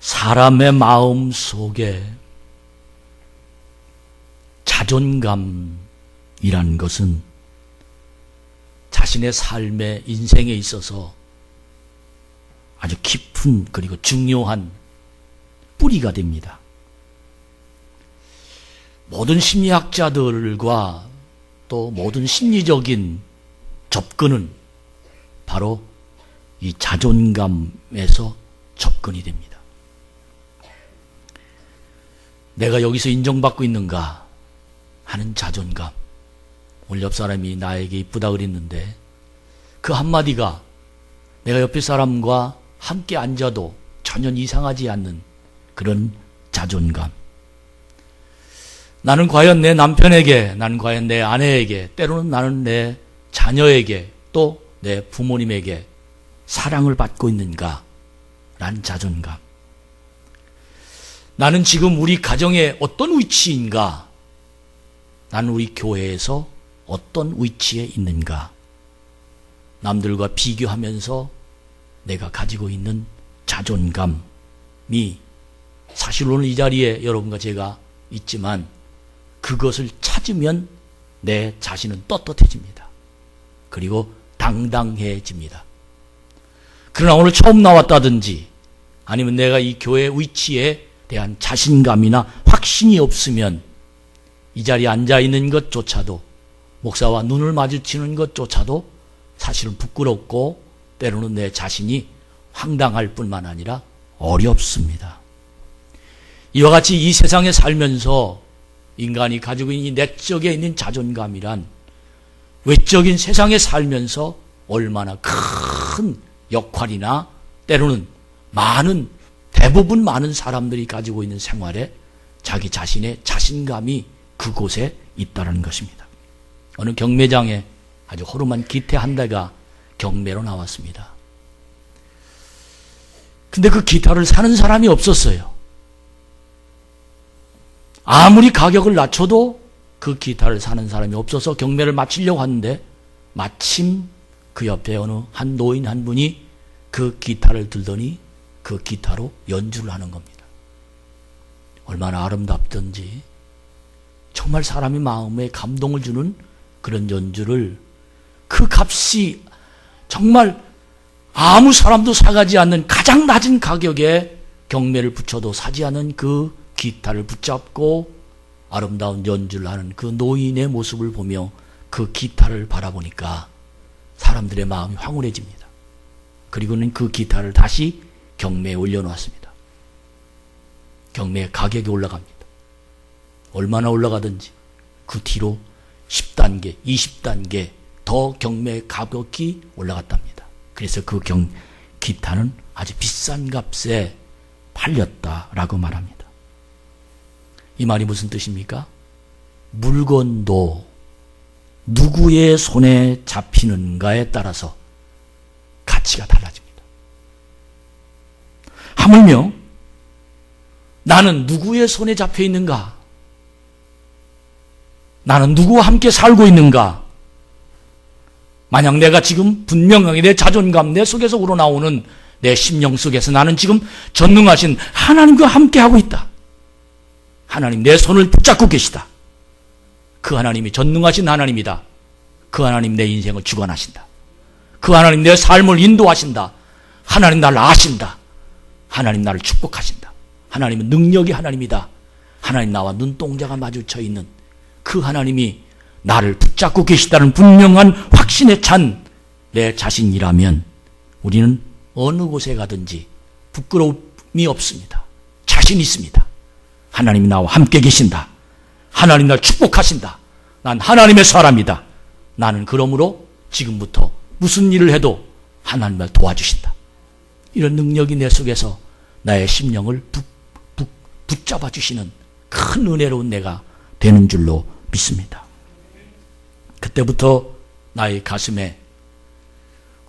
사람의 마음 속에 자존감이라는 것은 자신의 삶의 인생에 있어서 아주 깊은 그리고 중요한 뿌리가 됩니다. 모든 심리학자들과 또 모든 심리적인 접근은 바로 이 자존감에서 접근이 됩니다. 내가 여기서 인정받고 있는가 하는 자존감. 오늘 옆 사람이 나에게 이쁘다 그랬는데 그 한마디가 내가 옆에 사람과 함께 앉아도 전혀 이상하지 않는 그런 자존감. 나는 과연 내 남편에게, 나는 과연 내 아내에게, 때로는 나는 내 자녀에게, 또 내 부모님에게 사랑을 받고 있는가? 라는 자존감. 나는 지금 우리 가정에 어떤 위치인가? 나는 우리 교회에서 어떤 위치에 있는가? 남들과 비교하면서 내가 가지고 있는 자존감이 사실 오늘 이 자리에 여러분과 제가 있지만 그것을 찾으면 내 자신은 떳떳해집니다. 그리고 당당해집니다. 그러나 오늘 처음 나왔다든지 아니면 내가 이 교회 위치에 대한 자신감이나 확신이 없으면 이 자리에 앉아있는 것조차도 목사와 눈을 마주치는 것조차도 사실은 부끄럽고 때로는 내 자신이 황당할 뿐만 아니라 어렵습니다. 이와 같이 이 세상에 살면서 인간이 가지고 있는 이 내적에 있는 자존감이란 외적인 세상에 살면서 얼마나 큰 역할이나 때로는 대부분 많은 사람들이 가지고 있는 생활에 자기 자신의 자신감이 그곳에 있다는 것입니다. 어느 경매장에 아주 허름한 기태 한 대가 경매로 나왔습니다. 근데 그 기타를 사는 사람이 없었어요. 아무리 가격을 낮춰도 그 기타를 사는 사람이 없어서 경매를 마치려고 하는데 마침 그 옆에 어느 한 노인 한 분이 그 기타를 들더니 그 기타로 연주를 하는 겁니다. 얼마나 아름답던지 정말 사람의 마음에 감동을 주는 그런 연주를 그 값이 정말 아무 사람도 사가지 않는 가장 낮은 가격에 경매를 붙여도 사지 않은 그 기타를 붙잡고 아름다운 연주를 하는 그 노인의 모습을 보며 그 기타를 바라보니까 사람들의 마음이 황홀해집니다. 그리고는 그 기타를 다시 경매에 올려놓았습니다. 경매의 가격이 올라갑니다. 얼마나 올라가든지 그 뒤로 10단계, 20단계 더 경매의 가격이 올라갔답니다. 그래서 그 기타는 아주 비싼 값에 팔렸다라고 말합니다. 이 말이 무슨 뜻입니까? 물건도 누구의 손에 잡히는가에 따라서 가치가 달라집니다. 하물며 나는 누구의 손에 잡혀 있는가? 나는 누구와 함께 살고 있는가? 만약 내가 지금 분명하게 내 자존감, 내 속에서 우러나오는 내 심령 속에서 나는 지금 전능하신 하나님과 함께하고 있다. 하나님 내 손을 붙잡고 계시다. 그 하나님이 전능하신 하나님이다. 그 하나님 내 인생을 주관하신다. 그 하나님 내 삶을 인도하신다. 하나님 나를 아신다. 하나님 나를 축복하신다. 하나님은 능력이 하나님이다. 하나님 나와 눈동자가 마주쳐 있는 그 하나님이 나를 붙잡고 계시다는 분명한 확신에 찬 내 자신이라면 우리는 어느 곳에 가든지 부끄러움이 없습니다. 자신 있습니다. 하나님이 나와 함께 계신다. 하나님 나를 축복하신다. 난 하나님의 사람이다. 나는 그러므로 지금부터 무슨 일을 해도 하나님 날 도와주신다. 이런 능력이 내 속에서 나의 심령을 붙잡아 주시는 큰 은혜로운 내가 되는 줄로 믿습니다. 그때부터 나의 가슴에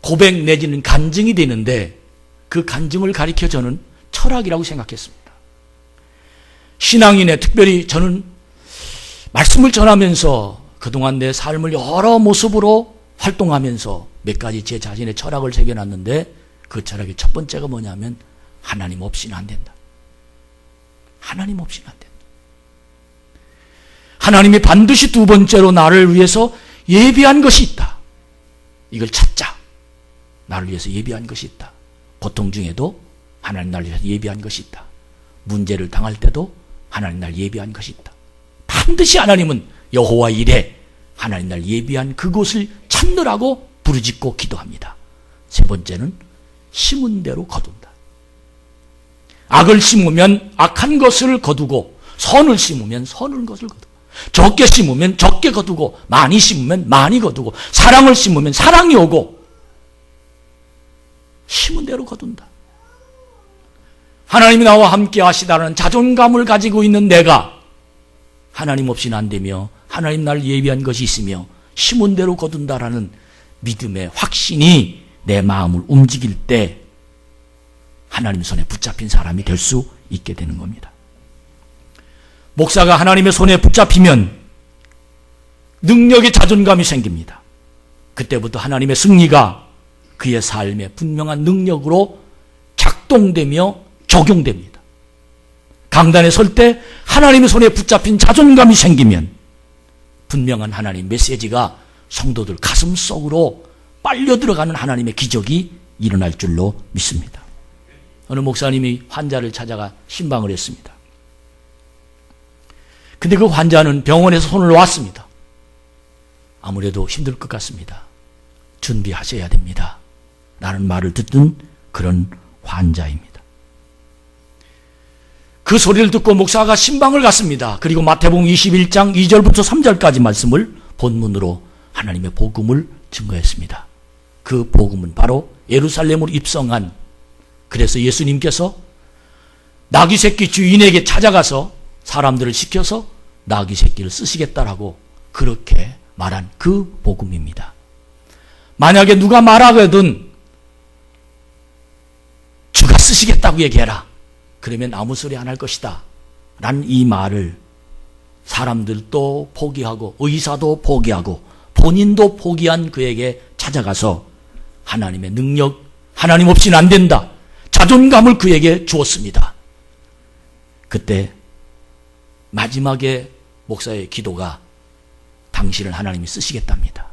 고백 내지는 간증이 되는데 그 간증을 가리켜 저는 철학이라고 생각했습니다. 신앙인의 특별히 저는 말씀을 전하면서 그동안 내 삶을 여러 모습으로 활동하면서 몇 가지 제 자신의 철학을 새겨놨는데 그 철학의 첫 번째가 뭐냐면 하나님 없이는 안 된다. 하나님 없이는 안 된다. 하나님이 반드시 두 번째로 나를 위해서 예비한 것이 있다. 이걸 찾자. 나를 위해서 예비한 것이 있다. 고통 중에도 하나님 나를 위해서 예비한 것이 있다. 문제를 당할 때도 하나님 나를 예비한 것이 있다. 반드시 하나님은 여호와 이레, 하나님 나를 예비한 그곳을 찾느라고 부르짖고 기도합니다. 세 번째는 심은 대로 거둔다. 악을 심으면 악한 것을 거두고, 선을 심으면 선한 것을 거두고, 적게 심으면 적게 거두고, 많이 심으면 많이 거두고, 사랑을 심으면 사랑이 오고, 심은 대로 거둔다. 하나님이 나와 함께 하시다는 자존감을 가지고 있는 내가 하나님 없이는 안 되며, 하나님 나를 예비한 것이 있으며 심은 대로 거둔다라는 믿음의 확신이 내 마음을 움직일 때 하나님 손에 붙잡힌 사람이 될 수 있게 되는 겁니다. 목사가 하나님의 손에 붙잡히면 능력의 자존감이 생깁니다. 그때부터 하나님의 승리가 그의 삶에 분명한 능력으로 작동되며 적용됩니다. 강단에 설 때 하나님의 손에 붙잡힌 자존감이 생기면 분명한 하나님 메시지가 성도들 가슴 속으로 빨려 들어가는 하나님의 기적이 일어날 줄로 믿습니다. 어느 목사님이 환자를 찾아가 신방을 했습니다. 근데 그 환자는 병원에서 손을 놓았습니다. 아무래도 힘들 것 같습니다. 준비하셔야 됩니다. 라는 말을 듣던 그런 환자입니다. 그 소리를 듣고 목사가 신방을 갔습니다. 그리고 마태복음 21장 2절부터 3절까지 말씀을 본문으로 하나님의 복음을 증거했습니다. 그 복음은 바로 예루살렘으로 입성한, 그래서 예수님께서 나귀 새끼 주인에게 찾아가서 사람들을 시켜서 나귀 새끼를 쓰시겠다라고 그렇게 말한 그 복음입니다. 만약에 누가 말하거든 주가 쓰시겠다고 얘기해라. 그러면 아무 소리 안 할 것이다. 라는 이 말을 사람들도 포기하고 의사도 포기하고 본인도 포기한 그에게 찾아가서 하나님의 능력, 하나님 없이는 안 된다. 자존감을 그에게 주었습니다. 그때 마지막에 목사의 기도가 당신을 하나님이 쓰시겠답니다.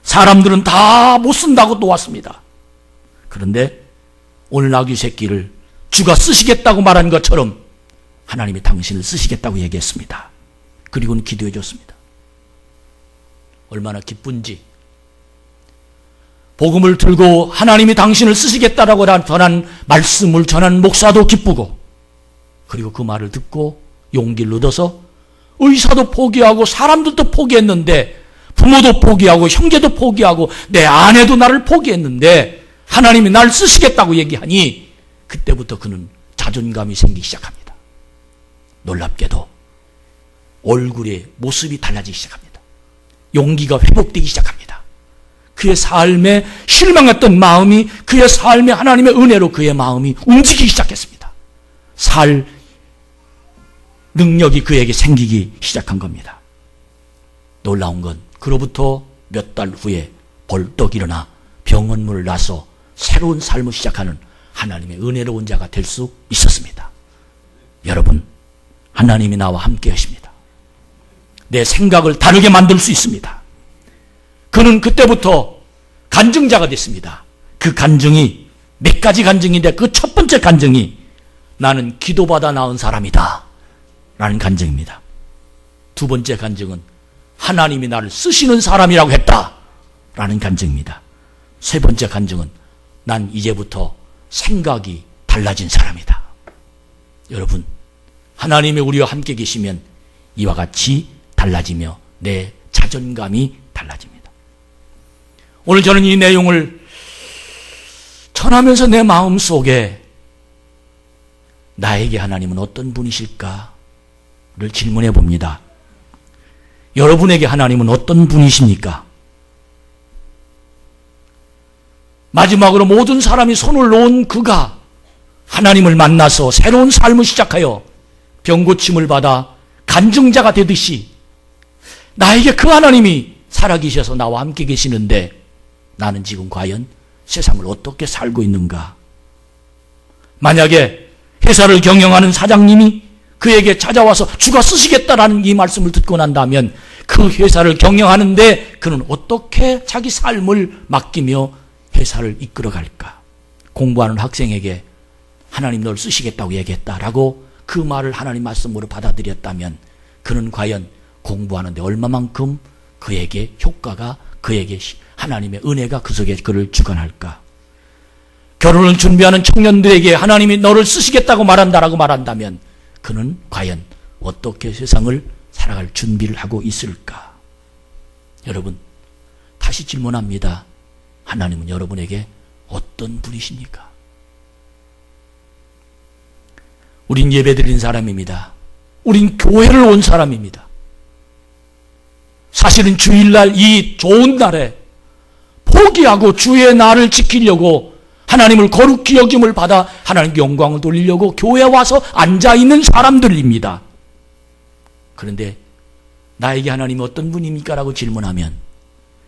사람들은 다 못 쓴다고 또 왔습니다. 그런데 오늘 나귀 새끼를 주가 쓰시겠다고 말한 것처럼 하나님이 당신을 쓰시겠다고 얘기했습니다. 그리고는 기도해 줬습니다. 얼마나 기쁜지. 복음을 들고 하나님이 당신을 쓰시겠다라고 전한 말씀을 전한 목사도 기쁘고, 그리고 그 말을 듣고 용기를 얻어서 의사도 포기하고 사람들도 포기했는데, 부모도 포기하고 형제도 포기하고 내 아내도 나를 포기했는데 하나님이 날 쓰시겠다고 얘기하니 그때부터 그는 자존감이 생기기 시작합니다. 놀랍게도 얼굴의 모습이 달라지기 시작합니다. 용기가 회복되기 시작합니다. 그의 삶에 실망했던 마음이 그의 삶에 하나님의 은혜로 그의 마음이 움직이기 시작했습니다. 살 능력이 그에게 생기기 시작한 겁니다. 놀라운 건 그로부터 몇 달 후에 벌떡 일어나 병원문을 나서 새로운 삶을 시작하는 하나님의 은혜로운 자가 될 수 있었습니다. 여러분, 하나님이 나와 함께 하십니다. 내 생각을 다르게 만들 수 있습니다. 그는 그때부터 간증자가 됐습니다. 그 간증이 몇 가지 간증인데 그 첫 번째 간증이 나는 기도받아 낳은 사람이다 라는 간증입니다. 두 번째 간증은 하나님이 나를 쓰시는 사람이라고 했다 라는 간증입니다. 세 번째 간증은 난 이제부터 생각이 달라진 사람이다. 여러분, 하나님이 우리와 함께 계시면 이와 같이 달라지며 내 자존감이 달라집니다. 오늘 저는 이 내용을 전하면서 내 마음 속에 나에게 하나님은 어떤 분이실까를 질문해 봅니다. 여러분에게 하나님은 어떤 분이십니까? 마지막으로 모든 사람이 손을 놓은 그가 하나님을 만나서 새로운 삶을 시작하여 병고침을 받아 간증자가 되듯이 나에게 그 하나님이 살아계셔서 나와 함께 계시는데 나는 지금 과연 세상을 어떻게 살고 있는가? 만약에 회사를 경영하는 사장님이 그에게 찾아와서 주가 쓰시겠다라는 이 말씀을 듣고 난다면 그 회사를 경영하는데 그는 어떻게 자기 삶을 맡기며 회사를 이끌어갈까? 공부하는 학생에게 하나님 널 쓰시겠다고 얘기했다라고 그 말을 하나님 말씀으로 받아들였다면 그는 과연 공부하는데 얼마만큼 그에게 효과가, 그에게 하나님의 은혜가 그 속에 그를 주관할까? 결혼을 준비하는 청년들에게 하나님이 너를 쓰시겠다고 말한다라고 말한다면 그는 과연 어떻게 세상을 살아갈 준비를 하고 있을까? 여러분, 다시 질문합니다. 하나님은 여러분에게 어떤 분이십니까? 우린 예배드린 사람입니다. 우린 교회를 온 사람입니다. 사실은 주일날 이 좋은 날에 포기하고 주의 날을 지키려고 하나님을 거룩히 여김을 받아 하나님께 영광을 돌리려고 교회에 와서 앉아있는 사람들입니다. 그런데 나에게 하나님이 어떤 분입니까? 라고 질문하면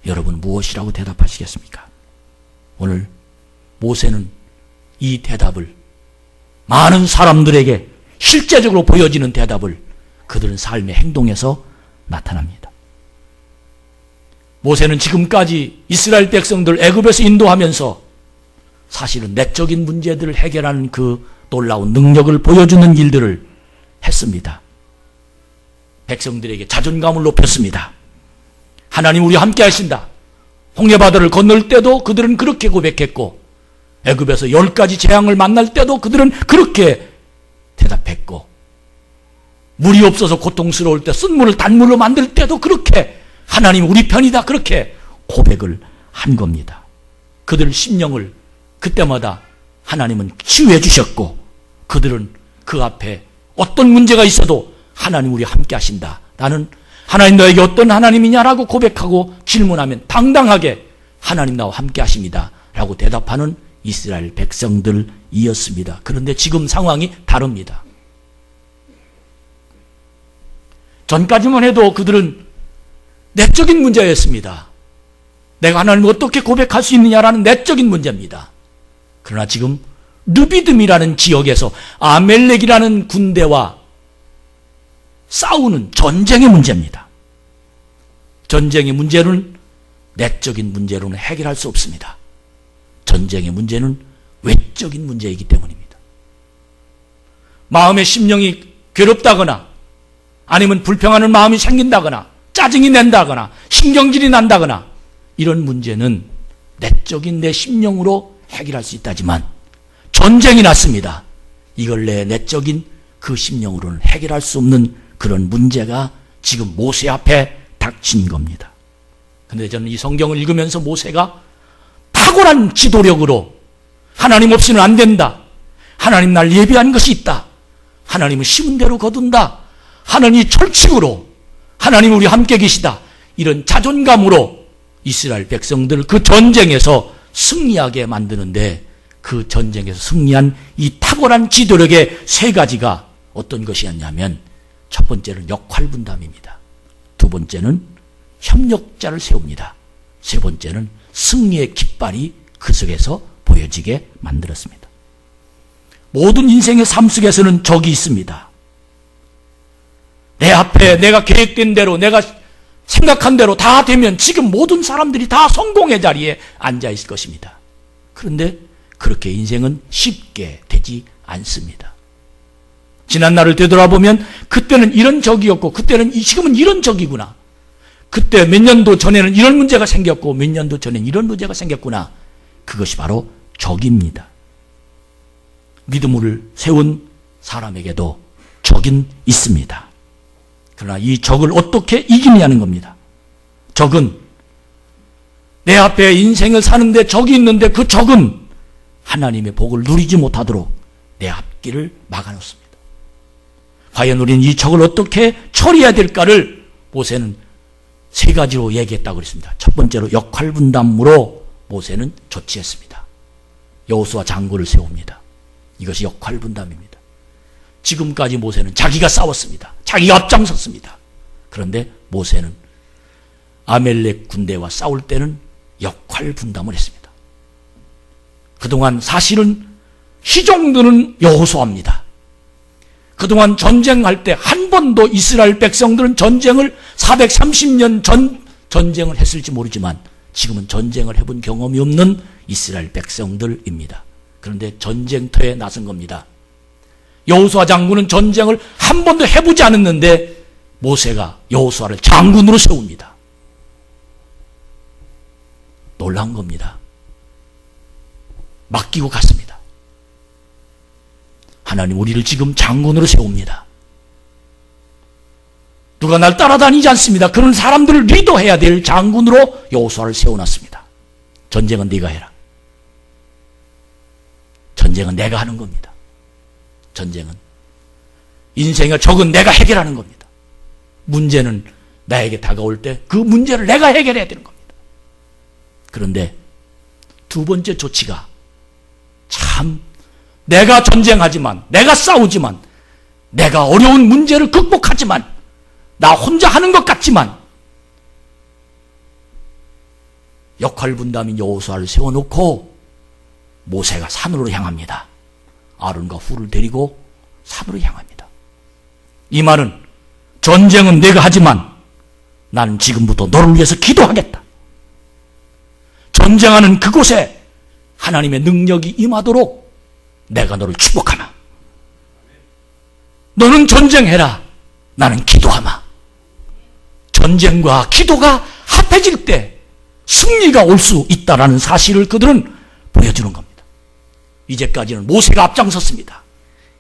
여러분 무엇이라고 대답하시겠습니까? 오늘 모세는 이 대답을 많은 사람들에게 실제적으로 보여지는 대답을 그들은 삶의 행동에서 나타납니다. 모세는 지금까지 이스라엘 백성들 애굽에서 인도하면서 사실은 내적인 문제들을 해결하는 그 놀라운 능력을 보여주는 일들을 했습니다. 백성들에게 자존감을 높였습니다. 하나님 우리와 함께 하신다. 홍해바다를 건널 때도 그들은 그렇게 고백했고 애굽에서 10가지 재앙을 만날 때도 그들은 그렇게 대답했고 물이 없어서 고통스러울 때 쓴물을 단물로 만들 때도 그렇게 하나님 우리 편이다 그렇게 고백을 한 겁니다. 그들 심령을 그때마다 하나님은 치유해 주셨고 그들은 그 앞에 어떤 문제가 있어도 하나님 우리 함께 하신다. 나는 하나님 너에게 어떤 하나님이냐라고 고백하고 질문하면 당당하게 하나님 나와 함께 하십니다. 라고 대답하는 이스라엘 백성들이었습니다. 그런데 지금 상황이 다릅니다. 전까지만 해도 그들은 내적인 문제였습니다. 내가 하나님을 어떻게 고백할 수 있느냐라는 내적인 문제입니다. 그러나 지금 르비딤이라는 지역에서 아멜렉이라는 군대와 싸우는 전쟁의 문제입니다. 전쟁의 문제는 내적인 문제로는 해결할 수 없습니다. 전쟁의 문제는 외적인 문제이기 때문입니다. 마음의 심령이 괴롭다거나 아니면 불평하는 마음이 생긴다거나 짜증이 난다거나 신경질이 난다거나 이런 문제는 내적인 내 심령으로 해결할 수 있다지만 전쟁이 났습니다. 이걸 내 내적인 그 심령으로는 해결할 수 없는 그런 문제가 지금 모세 앞에 닥친 겁니다. 그런데 저는 이 성경을 읽으면서 모세가 탁월한 지도력으로 하나님 없이는 안 된다. 하나님 날 예비한 것이 있다. 하나님은 심은 대로 거둔다. 하나님이 철칙으로 하나님 우리 함께 계시다. 이런 자존감으로 이스라엘 백성들 그 전쟁에서 승리하게 만드는데 그 전쟁에서 승리한 이 탁월한 지도력의 세 가지가 어떤 것이었냐면 첫 번째는 역할 분담입니다. 두 번째는 협력자를 세웁니다. 세 번째는 승리의 깃발이 그 속에서 보여지게 만들었습니다. 모든 인생의 삶 속에서는 적이 있습니다. 내 앞에 내가 계획된 대로 내가 생각한 대로 다 되면 지금 모든 사람들이 다 성공의 자리에 앉아 있을 것입니다. 그런데 그렇게 인생은 쉽게 되지 않습니다. 지난 날을 되돌아보면 그때는 이런 적이었고 그때는 지금은 이런 적이구나. 그때 몇 년도 전에는 이런 문제가 생겼고 몇 년도 전에는 이런 문제가 생겼구나. 그것이 바로 적입니다. 믿음을 세운 사람에게도 적은 있습니다. 그러나 이 적을 어떻게 이기냐는 겁니다. 적은 내 앞에 인생을 사는데 적이 있는데 그 적은 하나님의 복을 누리지 못하도록 내 앞길을 막아놓습니다. 과연 우리는 이 적을 어떻게 처리해야 될까를 모세는 세 가지로 얘기했다고 그랬습니다. 첫 번째로 역할 분담으로 모세는 조치했습니다. 여호수아 장군을 세웁니다. 이것이 역할 분담입니다. 지금까지 모세는 자기가 싸웠습니다. 자기가 앞장섰습니다. 그런데 모세는 아멜렉 군대와 싸울 때는 역할 분담을 했습니다. 그동안 사실은 시종드는 여호수아입니다. 그동안 전쟁할 때 한 번도 이스라엘 백성들은 전쟁을 430년 전 전쟁을 했을지 모르지만 지금은 전쟁을 해본 경험이 없는 이스라엘 백성들입니다. 그런데 전쟁터에 나선 겁니다. 여호수아 장군은 전쟁을 한 번도 해보지 않았는데 모세가 여호수아를 장군으로 세웁니다. 놀라운 겁니다. 맡기고 갔습니다. 하나님 우리를 지금 장군으로 세웁니다. 누가 날 따라다니지 않습니다. 그런 사람들을 리더해야 될 장군으로 여호수아를 세워놨습니다. 전쟁은 네가 해라. 전쟁은 내가 하는 겁니다. 전쟁은 인생의 적은 내가 해결하는 겁니다. 문제는 나에게 다가올 때 그 문제를 내가 해결해야 되는 겁니다. 그런데 두 번째 조치가 참 내가 전쟁하지만 내가 싸우지만 내가 어려운 문제를 극복하지만 나 혼자 하는 것 같지만 역할 분담인 여호수아를 세워놓고 모세가 산으로 향합니다. 아론과 훌을 데리고 산으로 향합니다. 이 말은 전쟁은 내가 하지만 나는 지금부터 너를 위해서 기도하겠다. 전쟁하는 그곳에 하나님의 능력이 임하도록 내가 너를 축복하마. 너는 전쟁해라. 나는 기도하마. 전쟁과 기도가 합해질 때 승리가 올 수 있다는 사실을 그들은 보여주는 겁니다. 이제까지는 모세가 앞장섰습니다.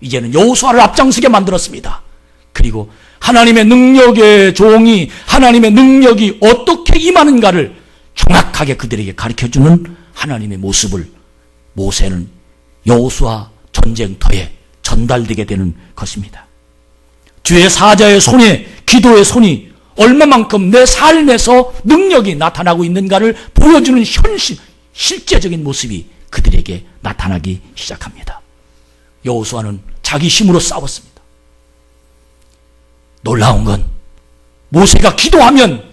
이제는 여호수아를 앞장서게 만들었습니다. 그리고 하나님의 능력의 종이 하나님의 능력이 어떻게 임하는가를 정확하게 그들에게 가르쳐주는 하나님의 모습을 모세는 여호수아 전쟁터에 전달되게 되는 것입니다. 주의 사자의 손에 기도의 손이 얼마만큼 내 삶에서 능력이 나타나고 있는가를 보여주는 실제적인 모습이 그들에게 나타나기 시작합니다. 여호수아는 자기 힘으로 싸웠습니다. 놀라운 건 모세가 기도하면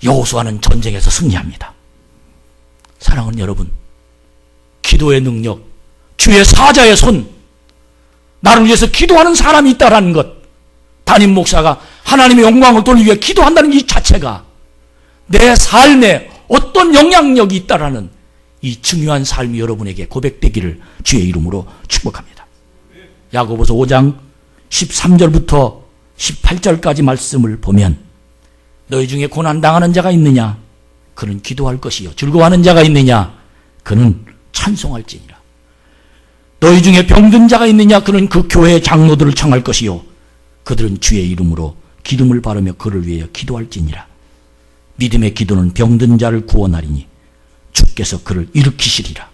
여호수아는 전쟁에서 승리합니다. 사랑하는 여러분, 기도의 능력, 주의 사자의 손, 나를 위해서 기도하는 사람이 있다라는 것, 담임 목사가 하나님의 영광을 돌리기 위해 기도한다는 이 자체가 내 삶에 어떤 영향력이 있다라는 이 중요한 삶이 여러분에게 고백되기를 주의 이름으로 축복합니다. 야고보서 5장 13절부터 18절까지 말씀을 보면 너희 중에 고난당하는 자가 있느냐? 그는 기도할 것이요. 즐거워하는 자가 있느냐? 그는 찬송할지니라. 너희 중에 병든 자가 있느냐? 그는 그 교회의 장로들을 청할 것이요. 그들은 주의 이름으로 기름을 바르며 그를 위하여 기도할지니라. 믿음의 기도는 병든 자를 구원하리니 주께서 그를 일으키시리라.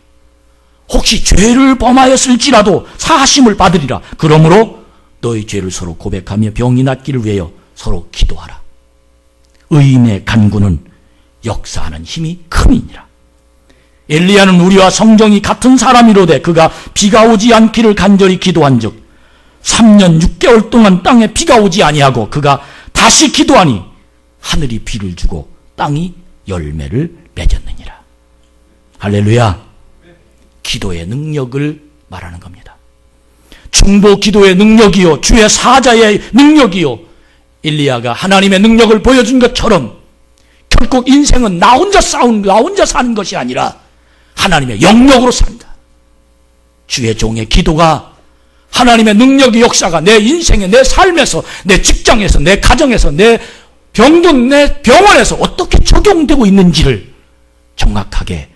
혹시 죄를 범하였을지라도 사하심을 받으리라. 그러므로 너희 죄를 서로 고백하며 병이 낫기를 위하여 서로 기도하라. 의인의 간구는 역사하는 힘이 큼이니라. 엘리야는 우리와 성정이 같은 사람이로되 그가 비가 오지 않기를 간절히 기도한 즉 3년 6개월 동안 땅에 비가 오지 아니하고 그가 다시 기도하니 하늘이 비를 주고 땅이 열매를 맺었느니라. 할렐루야. 기도의 능력을 말하는 겁니다. 중보 기도의 능력이요, 주의 사자의 능력이요, 엘리야가 하나님의 능력을 보여준 것처럼 결국 인생은 나 혼자 사는 것이 아니라 하나님의 영역으로 산다. 주의 종의 기도가 하나님의 능력의 역사가 내 인생에, 내 삶에서, 내 직장에서, 내 가정에서, 내 병든 내 병원에서 어떻게 적용되고 있는지를 정확하게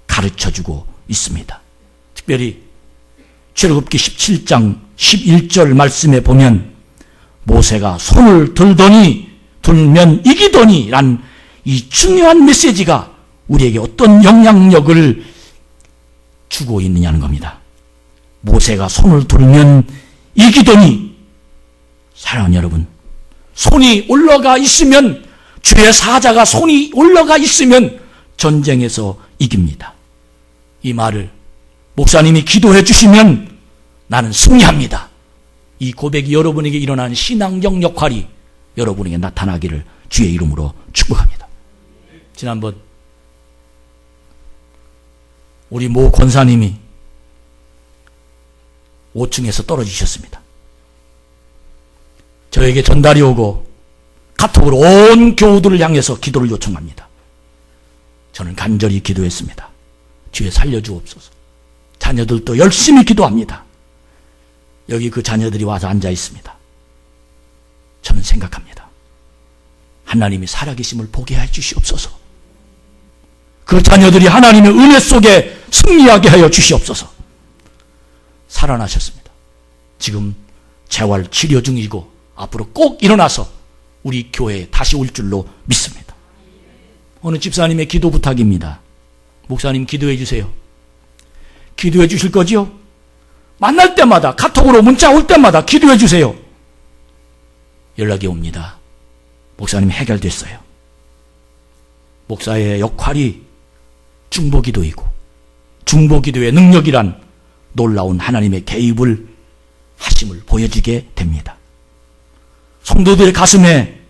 가르쳐주고 있습니다. 특별히 출애굽기 17장 11절 말씀에 보면 모세가 손을 들면 이기더니 란 이 중요한 메시지가 우리에게 어떤 영향력을 주고 있느냐는 겁니다. 모세가 손을 들면 이기더니, 사랑하는 여러분, 손이 올라가 있으면, 주의 사자가 손이 올라가 있으면 전쟁에서 이깁니다. 이 말을 목사님이 기도해 주시면 나는 승리합니다. 이 고백이 여러분에게 일어나는 신앙적 역할이 여러분에게 나타나기를 주의 이름으로 축복합니다. 지난번 우리 모 권사님이 5층에서 떨어지셨습니다. 저에게 전달이 오고 카톡으로 온 교우들을 향해서 기도를 요청합니다. 저는 간절히 기도했습니다. 주여 살려주옵소서. 자녀들도 열심히 기도합니다. 여기 그 자녀들이 와서 앉아 있습니다. 저는 생각합니다. 하나님이 살아계심을 보게 해 주시옵소서. 그 자녀들이 하나님의 은혜 속에 승리하게 하여 주시옵소서. 살아나셨습니다. 지금 재활 치료 중이고 앞으로 꼭 일어나서 우리 교회에 다시 올 줄로 믿습니다. 어느 집사님의 기도 부탁입니다. 목사님 기도해 주세요. 기도해 주실 거지요? 만날 때마다 카톡으로 문자 올 때마다 기도해 주세요. 연락이 옵니다. 목사님 해결됐어요. 목사의 역할이 중보기도이고 중보기도의 능력이란 놀라운 하나님의 개입을 하심을 보여지게 됩니다. 성도들의 가슴에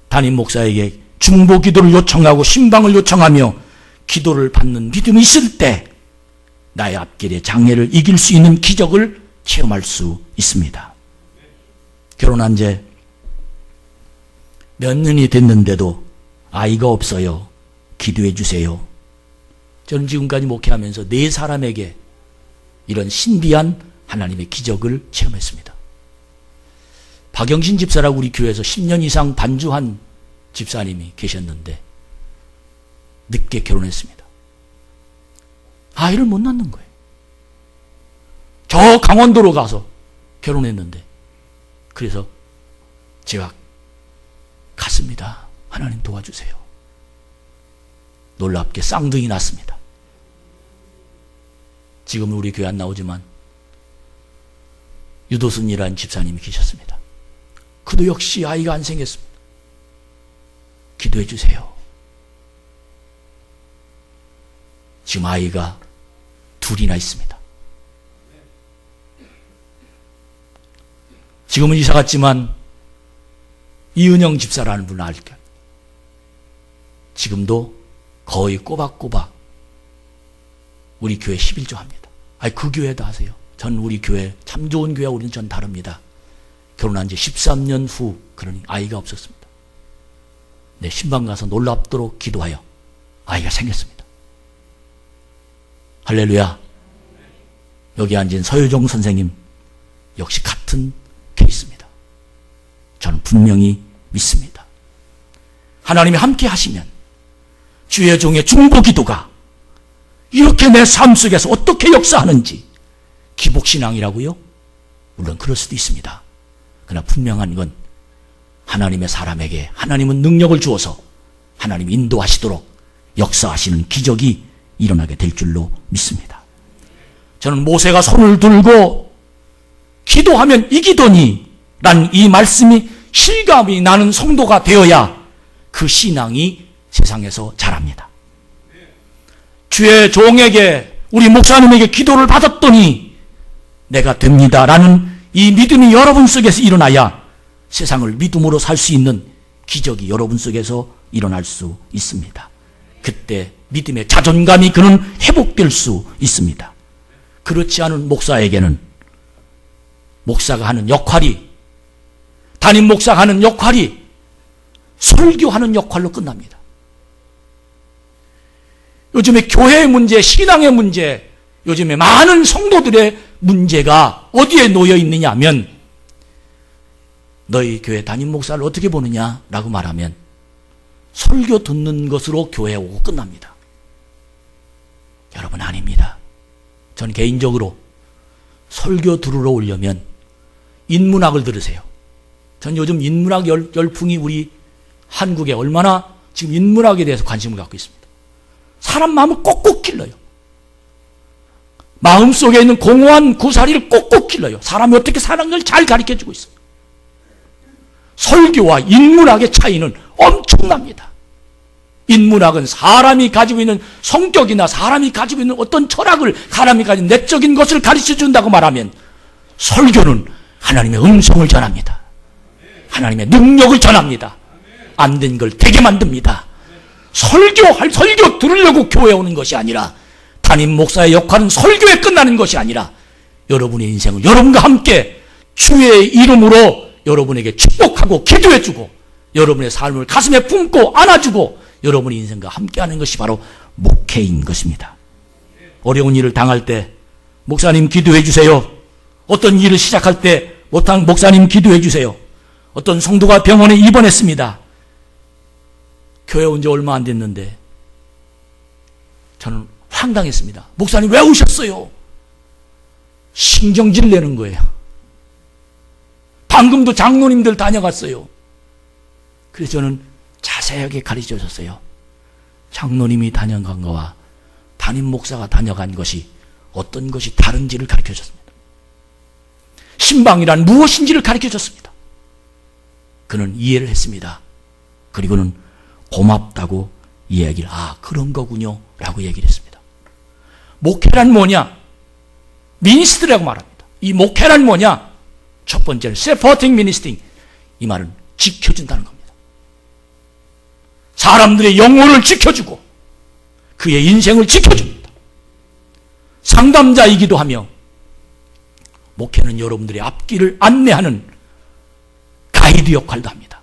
담임 목사에게 중보기도를 요청하고 신방을 요청하며 기도를 받는 믿음이 있을 때 나의 앞길의 장애를 이길 수 있는 기적을 체험할 수 있습니다. 결혼한 지 몇 년이 됐는데도 아이가 없어요. 기도해 주세요. 저는 지금까지 목회하면서 4사람에게 이런 신비한 하나님의 기적을 체험했습니다. 박영신 집사라고 우리 교회에서 10년 이상 반주한 집사님이 계셨는데 늦게 결혼했습니다. 아이를 못 낳는 거예요. 저 강원도로 가서 결혼했는데 그래서 제가 갔습니다. 하나님 도와주세요. 놀랍게 쌍둥이 낳습니다. 지금은 우리 교회 안 나오지만 유도순이라는 집사님이 계셨습니다. 그도 역시 아이가 안 생겼습니다. 기도해 주세요. 지금 아이가 2이나 있습니다. 지금은 이사 갔지만 이은영 집사라는 분을 알게. 지금도 거의 꼬박꼬박 우리 교회 11조 합니다. 아니 그 교회도 하세요. 전 우리 교회 참 좋은 교회 우리는 전 다릅니다. 결혼한 지 13년 후 그러니 아이가 없었습니다. 내 신방 가서 놀랍도록 기도하여 아이가 생겼습니다. 할렐루야. 여기 앉은 서유종 선생님 역시 같은 케이스입니다. 저는 분명히 믿습니다. 하나님이 함께 하시면 주의 종의 중보기도가 이렇게 내 삶 속에서 어떻게 역사하는지 기복신앙이라고요? 물론 그럴 수도 있습니다. 그러나 분명한 건 하나님의 사람에게 하나님은 능력을 주어서 하나님이 인도하시도록 역사하시는 기적이 일어나게 될 줄로 믿습니다. 저는 모세가 손을 들고 기도하면 이기더니 란 이 말씀이 실감이 나는 성도가 되어야 그 신앙이 세상에서 자랍니다. 주의 종에게 우리 목사님에게 기도를 받았더니 내가 됩니다라는 이 믿음이 여러분 속에서 일어나야 세상을 믿음으로 살 수 있는 기적이 여러분 속에서 일어날 수 있습니다. 그때 믿음의 자존감이 그는 회복될 수 있습니다. 그렇지 않은 목사에게는 목사가 하는 역할이 담임 목사가 하는 역할이 설교하는 역할로 끝납니다. 요즘에 교회의 문제, 신앙의 문제, 요즘에 많은 성도들의 문제가 어디에 놓여 있느냐 하면 너희 교회 담임 목사를 어떻게 보느냐라고 말하면 설교 듣는 것으로 교회에 오고 끝납니다. 여러분 아닙니다. 전 개인적으로 설교 들으러 오려면 인문학을 들으세요. 전 요즘 인문학 열풍이 우리 한국에 얼마나 지금 인문학에 대해서 관심을 갖고 있습니다. 사람 마음을 꼭꼭 찔러요. 마음속에 있는 공허한 구사리를 꼭꼭 찔러요. 사람이 어떻게 사는 걸 잘 가르쳐주고 있어요. 설교와 인문학의 차이는 엄청납니다. 인문학은 사람이 가지고 있는 성격이나 사람이 가지고 있는 어떤 철학을 사람이 가진 내적인 것을 가르쳐준다고 말하면 설교는 하나님의 음성을 전합니다. 하나님의 능력을 전합니다. 안 된 걸 되게 만듭니다. 설교 들으려고 교회에 오는 것이 아니라 담임 목사의 역할은 설교에 끝나는 것이 아니라 여러분의 인생을 여러분과 함께 주의 이름으로 여러분에게 축복하고 기도해주고 여러분의 삶을 가슴에 품고 안아주고 여러분의 인생과 함께하는 것이 바로 목회인 것입니다. 어려운 일을 당할 때 목사님 기도해 주세요. 어떤 일을 시작할 때 목사님 기도해 주세요. 어떤 성도가 병원에 입원했습니다. 교회 온 지 얼마 안 됐는데 저는 황당했습니다. 목사님 왜 오셨어요? 신경질 내는 거예요. 방금도 장로님들 다녀갔어요. 그래서 저는 자세하게 가르쳐 줬어요. 장로님이 다녀간 거와 담임 목사가 다녀간 것이 어떤 것이 다른지를 가르쳐 줬습니다. 신방이란 무엇인지를 가르쳐 줬습니다. 그는 이해를 했습니다. 그리고는 고맙다고 이야기를 그런 거군요 라고 얘기를 했습니다. 목회란 뭐냐? 미니스트라고 말합니다. 이 목회란 뭐냐? 첫 번째는 세퍼팅 미니스팅. 이 말은 지켜준다는 겁니다. 사람들의 영혼을 지켜주고 그의 인생을 지켜줍니다. 상담자이기도 하며 목회는 여러분들의 앞길을 안내하는 가이드 역할도 합니다.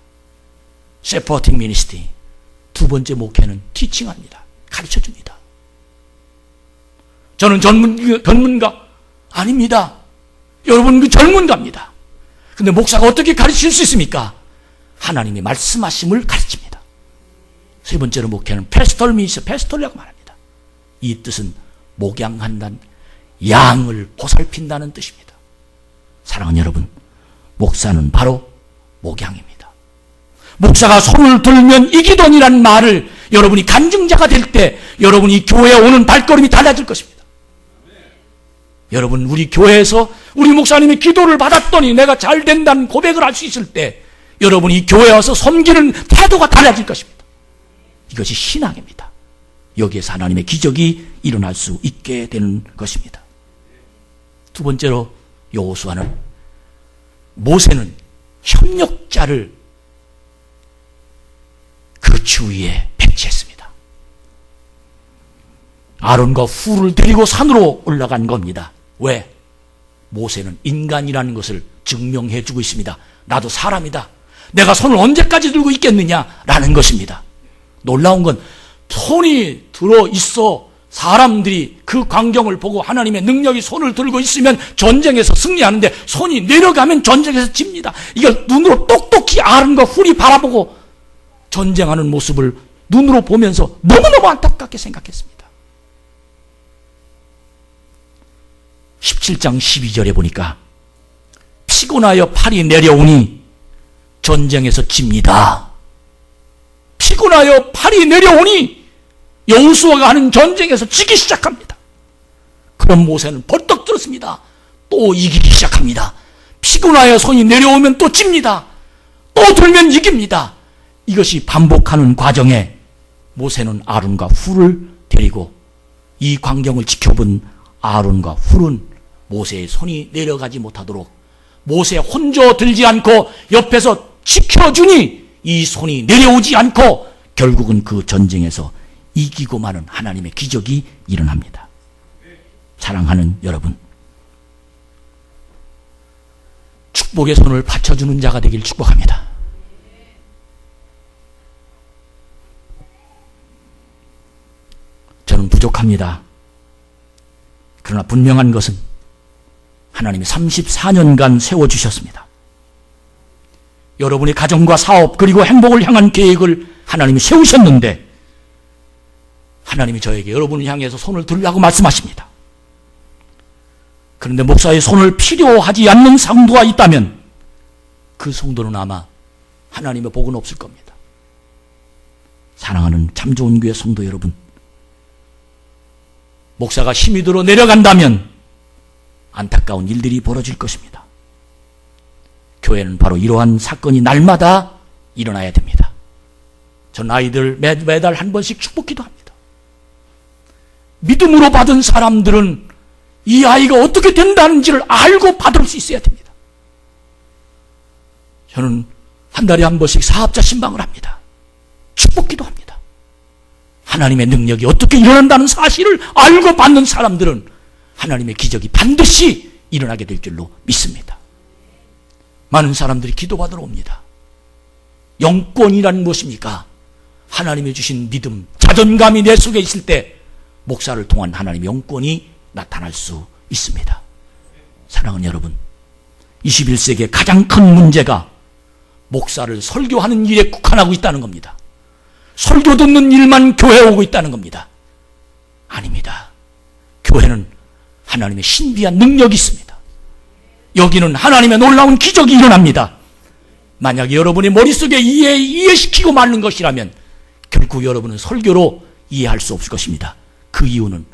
세퍼팅 미니스팅. 두 번째 목회는 티칭합니다. 가르쳐줍니다. 저는 전문가 아닙니다. 여러분 전문가입니다. 근데 목사가 어떻게 가르칠 수 있습니까? 하나님이 말씀하심을 가르칩니다. 세 번째로 목회는 패스톨 미니스트, 패스톨이라고 말합니다. 이 뜻은 목양한다는, 양을 보살핀다는 뜻입니다. 사랑하는 여러분, 목사는 바로 목양입니다. 목사가 손을 들면 이기돈이라는 말을 여러분이 간증자가 될 때 여러분이 교회에 오는 발걸음이 달라질 것입니다. 여러분, 우리 교회에서 우리 목사님이 기도를 받았더니 내가 잘 된다는 고백을 할 수 있을 때 여러분이 교회에 와서 섬기는 태도가 달라질 것입니다. 이것이 신앙입니다. 여기에서 하나님의 기적이 일어날 수 있게 되는 것입니다. 두 번째로 여호수아는 모세는 협력자를 그 주위에 배치했습니다. 아론과 훌을 데리고 산으로 올라간 겁니다. 왜? 모세는 인간이라는 것을 증명해 주고 있습니다. 나도 사람이다. 내가 손을 언제까지 들고 있겠느냐라는 것입니다. 놀라운 건 손이 들어 있어 사람들이 그 광경을 보고 하나님의 능력이 손을 들고 있으면 전쟁에서 승리하는데 손이 내려가면 전쟁에서 집니다. 이걸 눈으로 똑똑히 아론과 훌이 바라보고 전쟁하는 모습을 눈으로 보면서 너무너무 안타깝게 생각했습니다. 17장 12절에 보니까 피곤하여 팔이 내려오니 전쟁에서 집니다. 피곤하여 팔이 내려오니 여호수아가 하는 전쟁에서 지기 시작합니다. 그럼 모세는 벌떡 들었습니다. 또 이기기 시작합니다. 피곤하여 손이 내려오면 또 집니다. 또 들면 이깁니다. 이것이 반복하는 과정에 모세는 아론과 훌을 데리고 이 광경을 지켜본 아론과 훌은 모세의 손이 내려가지 못하도록 모세 혼자 들지 않고 옆에서 지켜주니 이 손이 내려오지 않고 결국은 그 전쟁에서 이기고 마는 하나님의 기적이 일어납니다. 사랑하는 여러분, 축복의 손을 받쳐주는 자가 되길 축복합니다. 저는 부족합니다. 그러나 분명한 것은 하나님이 34년간 세워주셨습니다. 여러분의 가정과 사업 그리고 행복을 향한 계획을 하나님이 세우셨는데 하나님이 저에게 여러분을 향해서 손을 들으라고 말씀하십니다. 그런데 목사의 손을 필요하지 않는 성도가 있다면 그 성도는 아마 하나님의 복은 없을 겁니다. 사랑하는 참 좋은 교회 성도 여러분, 목사가 힘이 들어 내려간다면 안타까운 일들이 벌어질 것입니다. 교회는 바로 이러한 사건이 날마다 일어나야 됩니다. 전 아이들 매달 한 번씩 축복기도 합니다. 믿음으로 받은 사람들은 이 아이가 어떻게 된다는지를 알고 받을 수 있어야 됩니다. 저는 한 달에 한 번씩 사업자 신방을 합니다. 축복기도 합니다. 하나님의 능력이 어떻게 일어난다는 사실을 알고 받는 사람들은 하나님의 기적이 반드시 일어나게 될 줄로 믿습니다. 많은 사람들이 기도받으러 옵니다. 영권이란 무엇입니까? 하나님이 주신 믿음, 자존감이 내 속에 있을 때 목사를 통한 하나님의 영권이 나타날 수 있습니다. 사랑하는 여러분, 21세기의 가장 큰 문제가 목사를 설교하는 일에 국한하고 있다는 겁니다. 설교 듣는 일만 교회에 오고 있다는 겁니다. 아닙니다. 교회는 하나님의 신비한 능력이 있습니다. 여기는 하나님의 놀라운 기적이 일어납니다. 만약에 여러분의 머릿속에 이해시키고 마는 것이라면 결국 여러분은 설교로 이해할 수 없을 것입니다. 그 이유는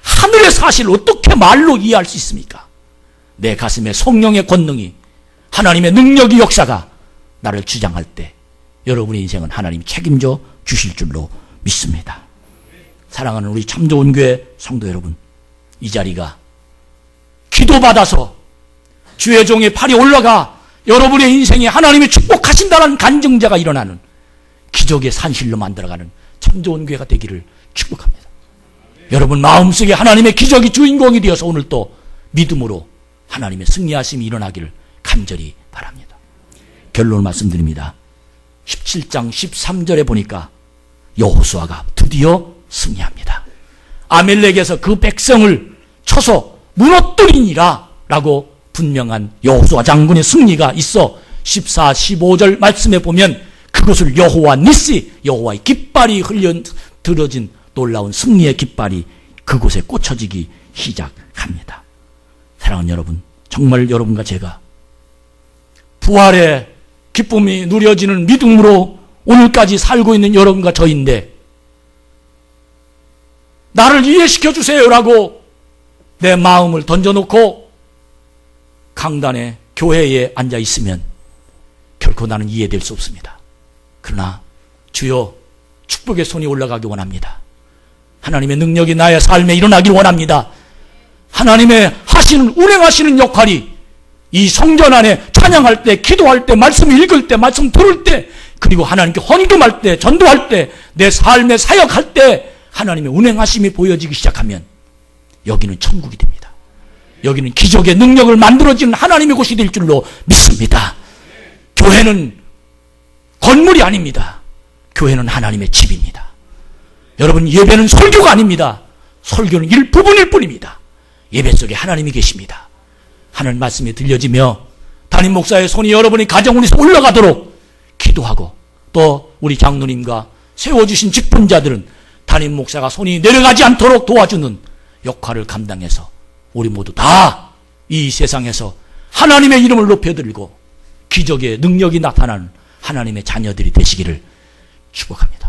하늘의 사실을 어떻게 말로 이해할 수 있습니까? 내 가슴에 성령의 권능이, 하나님의 능력의 역사가 나를 주장할 때 여러분의 인생은 하나님이 책임져 주실 줄로 믿습니다. 사랑하는 우리 참 좋은 교회 성도 여러분, 이 자리가 기도받아서 주의 종의 팔이 올라가 여러분의 인생에 하나님이 축복하신다는 간증자가 일어나는 기적의 산실로 만들어가는 참 좋은 교회가 되기를 축복합니다. 여러분 마음속에 하나님의 기적이 주인공이 되어서 오늘 또 믿음으로 하나님의 승리하심이 일어나기를 간절히 바랍니다. 결론을 말씀드립니다. 17장 13절에 보니까 여호수아가 드디어 승리합니다. 아멜렉에서 그 백성을 쳐서 무너뜨리니라 라고 분명한 여호수아 장군의 승리가 있어 14, 15절 말씀에 보면 그것을 여호와 니시, 여호와의 깃발이 흘러들어진 놀라운 승리의 깃발이 그곳에 꽂혀지기 시작합니다. 사랑하는 여러분, 정말 여러분과 제가 부활의 기쁨이 누려지는 믿음으로 오늘까지 살고 있는 여러분과 저인데 나를 이해시켜 주세요라고 내 마음을 던져놓고 강단에 교회에 앉아 있으면 결코 나는 이해될 수 없습니다. 그러나 주여 축복의 손이 올라가기 원합니다. 하나님의 능력이 나의 삶에 일어나길 원합니다. 하나님의 운행하시는 역할이 이 성전 안에 찬양할 때, 기도할 때, 말씀 읽을 때, 말씀 들을 때, 그리고 하나님께 헌금할 때, 전도할 때, 내 삶에 사역할 때 하나님의 운행하심이 보여지기 시작하면 여기는 천국이 됩니다. 여기는 기적의 능력을 만들어지는 하나님의 곳이 될 줄로 믿습니다. 교회는 건물이 아닙니다. 교회는 하나님의 집입니다. 여러분, 예배는 설교가 아닙니다. 설교는 일부분일 뿐입니다. 예배 속에 하나님이 계십니다. 하나님 말씀이 들려지며 담임 목사의 손이 여러분의 가정으로 올라가도록 기도하고, 또 우리 장로님과 세워주신 직분자들은 담임 목사가 손이 내려가지 않도록 도와주는 역할을 감당해서 우리 모두 다 이 세상에서 하나님의 이름을 높여드리고 기적의 능력이 나타나는 하나님의 자녀들이 되시기를 축복합니다.